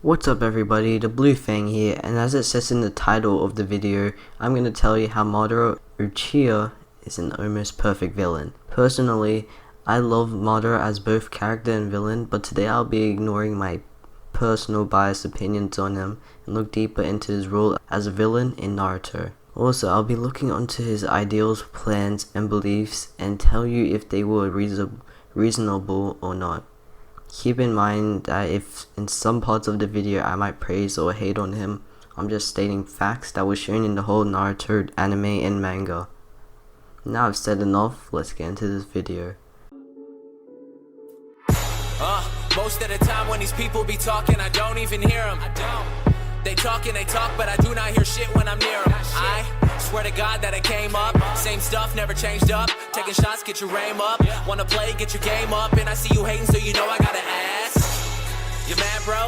What's up everybody, the Blue Fang here, and as it says in the title of the video, I'm going to tell you how Madara Uchiha is an almost perfect villain. Personally, I love Madara as both character and villain, but today I'll be ignoring my personal biased opinions on him and look deeper into his role as a villain in Naruto. Also, I'll be looking onto his ideals, plans, and beliefs and tell you if they were reasonable or not. Keep in mind that if in some parts of the video I might praise or hate on him, I'm just stating facts that were shown in the whole Naruto anime and manga. Now I've said enough, let's get into this video. Most of the time when these people be talking, I don't even hear them. They talk, but I do not hear shit when I'm near them. I swear to God that I came up, same stuff, never changed up. Taking shots, get your aim up. Wanna play, get your game up. And I see you hating, so you know I gotta ask. You mad, bro?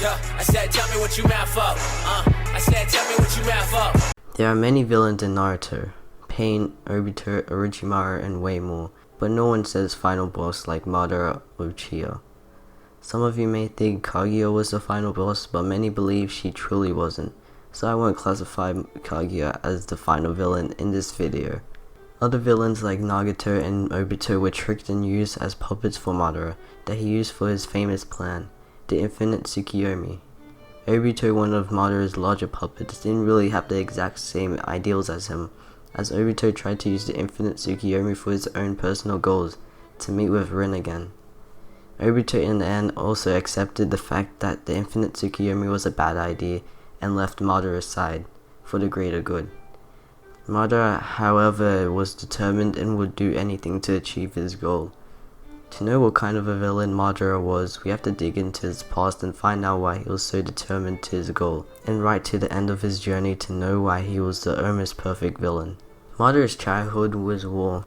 Yeah. I said, tell me what you mad for. I said, tell me what you mad for. There are many villains in Naruto. Pain, Obito, Orochimaru, and way more. But no one says final boss like Madara Uchiha. Some of you may think Kaguya was the final boss, but many believe she truly wasn't, so I won't classify Kaguya as the final villain in this video. Other villains like Nagato and Obito were tricked and used as puppets for Madara that he used for his famous plan, the Infinite Tsukiyomi. Obito, one of Madara's larger puppets, didn't really have the exact same ideals as him, as Obito tried to use the Infinite Tsukiyomi for his own personal goals, to meet with Rin again. Obito in the end also accepted the fact that the Infinite Tsukiyomi was a bad idea and left Madara aside for the greater good. Madara, however, was determined and would do anything to achieve his goal. To know what kind of a villain Madara was, we have to dig into his past and find out why he was so determined to his goal, and right to the end of his journey to know why he was the almost perfect villain. Madara's childhood was war.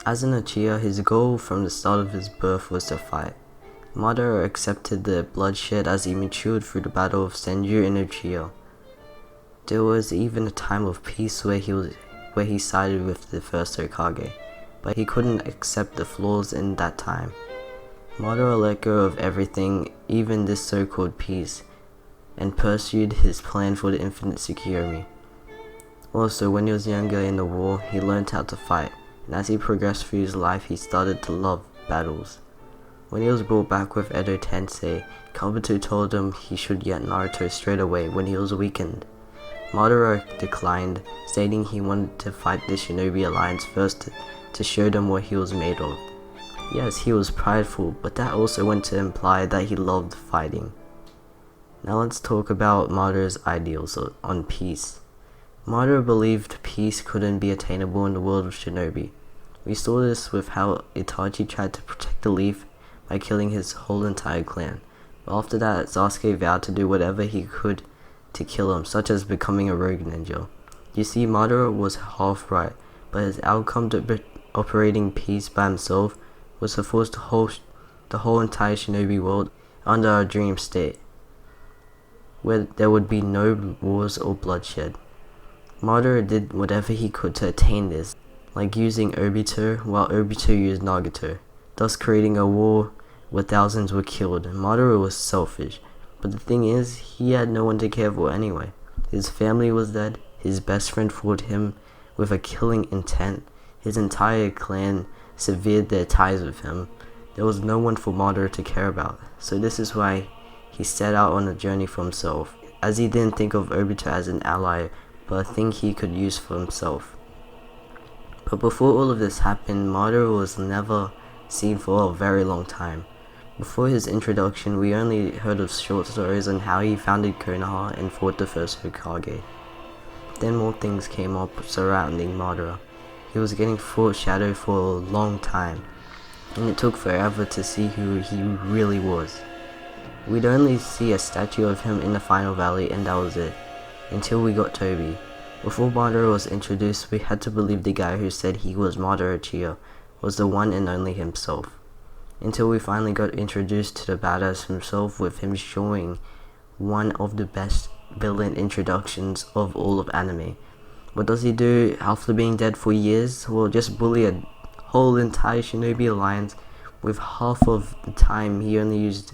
As an Uchiha, his goal from the start of his birth was to fight. Madara accepted the bloodshed as he matured through the battle of Senju and Uchiha. There was even a time of peace where he sided with the first Hokage, but he couldn't accept the flaws in that time. Madara let go of everything, even this so-called peace, and pursued his plan for the Infinite Tsukiyomi. Also, when he was younger in the war, he learned how to fight, and as he progressed through his life, he started to love battles. When he was brought back with Edo Tensei, Kabuto told him he should get Naruto straight away when he was weakened. Madara declined, stating he wanted to fight the Shinobi Alliance first to show them what he was made of. Yes, he was prideful, but that also went to imply that he loved fighting. Now let's talk about Madara's ideals on peace. Madara believed peace couldn't be attainable in the world of Shinobi. We saw this with how Itachi tried to protect the leaf by killing his whole entire clan. But after that, Sasuke vowed to do whatever he could to kill him, such as becoming a rogue ninja. You see, Madara was half right, but his outcome to operating peace by himself was to force the whole entire Shinobi world under a dream state, where there would be no wars or bloodshed. Madara did whatever he could to attain this, like using Obito while Obito used Nagato, thus creating a war where thousands were killed. Madara was selfish, but the thing is, he had no one to care for anyway. His family was dead, his best friend fought him with a killing intent, his entire clan severed their ties with him. There was no one for Madara to care about, so this is why he set out on a journey for himself, as he didn't think of Obito as an ally, but a thing he could use for himself. But before all of this happened, Madara was never seen for a very long time. Before his introduction, we only heard of short stories on how he founded Konoha and fought the first Hokage. Then more things came up surrounding Madara. He was getting foreshadowed for a long time, and it took forever to see who he really was. We'd only see a statue of him in the final valley, and that was it, until we got Toby. Before Madara was introduced, we had to believe the guy who said he was Madara Uchiha was the one and only himself, until we finally got introduced to the badass himself, with him showing one of the best villain introductions of all of anime. What does he do after being dead for years? Well, just bully a whole entire Shinobi Alliance with half of the time he only used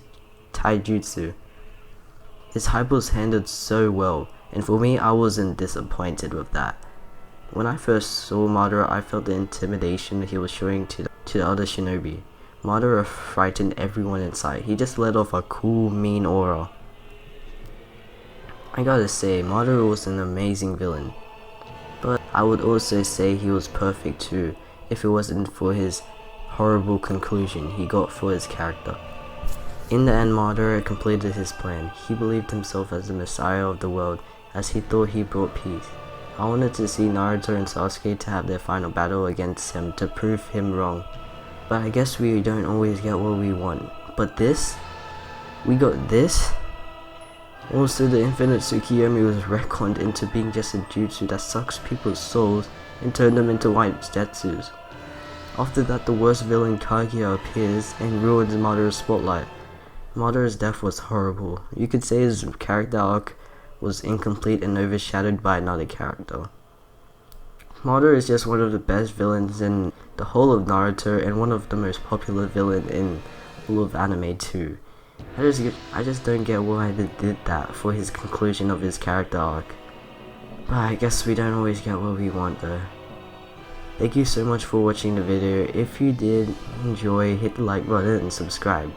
taijutsu. His hype was handled so well, and for me, I wasn't disappointed with that. When I first saw Madara, I felt the intimidation he was showing to the other shinobi. Madara frightened everyone in sight. He just let off a cool, mean aura. I gotta say, Madara was an amazing villain. But I would also say he was perfect too, if it wasn't for his horrible conclusion he got for his character. In the end, Madara completed his plan. He believed himself as the messiah of the world, as he thought he brought peace. I wanted to see Naruto and Sasuke to have their final battle against him to prove him wrong. But I guess we don't always get what we want. But this? We got this? Also, the Infinite Tsukiyomi was retconned into being just a jutsu that sucks people's souls and turned them into white Zetsus. After that, the worst villain Kaguya appears and ruins Madara's spotlight. Madara's death was horrible. You could say his character arc was incomplete and overshadowed by another character. Madara is just one of the best villains in the whole of Naruto and one of the most popular villains in all of anime too. I just don't get why they did that for his conclusion of his character arc. But I guess we don't always get what we want though. Thank you so much for watching the video. If you did enjoy, hit the like button and subscribe.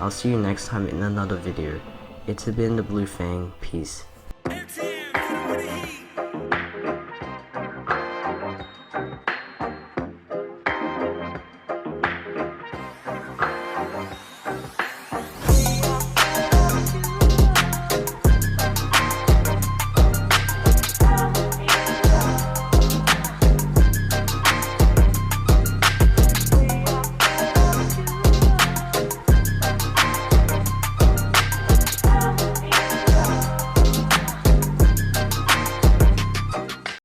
I'll see you next time in another video. It's been the Blue Fang. Peace.